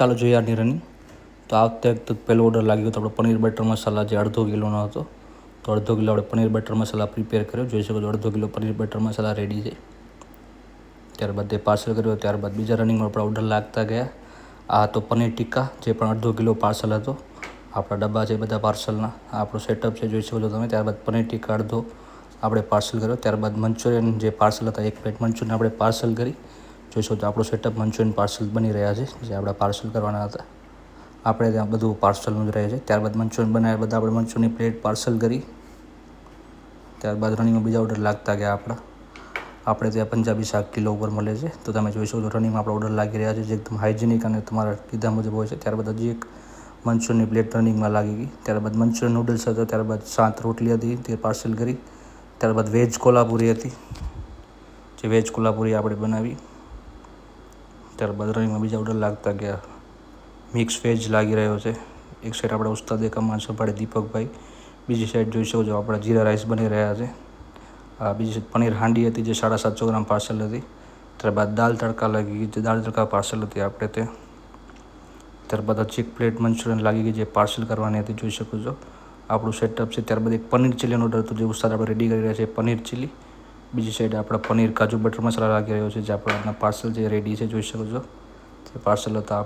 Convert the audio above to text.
ચાલો જોઈએ આની રનિંગ. તો આ વખતે પહેલો ઓર્ડર લાગ્યો તો આપણે પનીર બટર મસાલા જે 1/2 કિલોનો હતો. તો 1/2 કિલો આપણે પનીર બટર મસાલા પ્રિપેર કર્યો. જોઈ શકો છો 1/2 કિલો પનીર બટર મસાલા રેડી છે. ત્યારબાદ તે પાર્સલ કર્યો. ત્યારબાદ બીજા રનિંગમાં આપણા ઓર્ડર લાગતા ગયા. આ તો પનીર ટિક્કા જે પણ 1/2 કિલો પાર્સલ હતો. આપણા ડબ્બા છે બધા પાર્સલના. આપણો સેટઅપ છે જોઈ શકો છો તમે. ત્યારબાદ પનીર ટિક્કા 1/2 આપણે પાર્સલ કર્યો. ત્યારબાદ મંચુરિયન જે પાર્સલ હતા 1 પ્લેટ મંચુરિયન આપણે પાર્સલ કરી. જોઈ શકો છો આપણો સેટઅપ મંચુરિયન પાર્સલ બની રહ્યા છે જે આપણા પાર્સલ કરવાના હતા. આપણે ત્યાં બધું પાર્સલનું જ રહે છે. ત્યારબાદ મંચુરિયન બનાવ્યા બધા આપણે મંચુરિયનની પ્લેટ પાર્સલ કરી. ત્યારબાદ રનિંગમાં બીજા ઓર્ડર લાગતા ગયા આપણે ત્યાં પંજાબી શાક કિલો ઉપર મળે છે. તો તમે જોઈ શકો છો રનિંગમાં આપણા ઓર્ડર લાગી રહ્યા છે જે એકદમ હાઇજેનિક અને તમારા કીધા મુજબ હોય છે. ત્યારબાદ હજી એક મંચુરિયનની પ્લેટ રનિંગમાં લાગી ગઈ. ત્યારબાદ મંચુરિયન નૂડલ્સ હતા. ત્યારબાદ 7 રોટલી હતી તે પાર્સલ કરી. ત્યારબાદ વેજ કોલ્હાપુરી હતી જે વેજ કોલ્હાપુરી આપણે બનાવી. ત્યારબાદ રનિંગમાં બીજા ઓર્ડર લાગતા ગયા. મિક્સ વેજ લાગી રહ્યો છે. એક સાઈડ આપણા ઉસ્તાદ કમાન સંભાળે દીપકભાઈ. બીજી સાઈડ જોઈ શકો છો આપણા જીરા રાઈસ બની રહ્યા છે. બીજી સાઈડ પનીર હાંડી હતી જે 750 ગ્રામ પાર્સલ હતી. ત્યારબાદ દાલ તડકા લાગી ગઈ જે દાળ તડકા પાર્સલ હતી આપણે તે. ત્યારબાદ હજી એક પ્લેટ મંચુરિયન લાગી ગઈ જે પાર્સલ કરવાની હતી જોઈ શકો છો આપણું સેટઅપ છે. ત્યારબાદ એક પનીર ચીલીનો ઓર્ડર હતો જે ઉસ્તાદ આપણે રેડી કરી રહ્યા છે પનીર ચીલી. બીજી સાઈડ આપણા પનીર કાજુ બટર મસાલા લાગી રહ્યો છે જે આપણા પાર્સલ જે રેડી છે જોઈ શકો છો તે પાર્સલ હતા.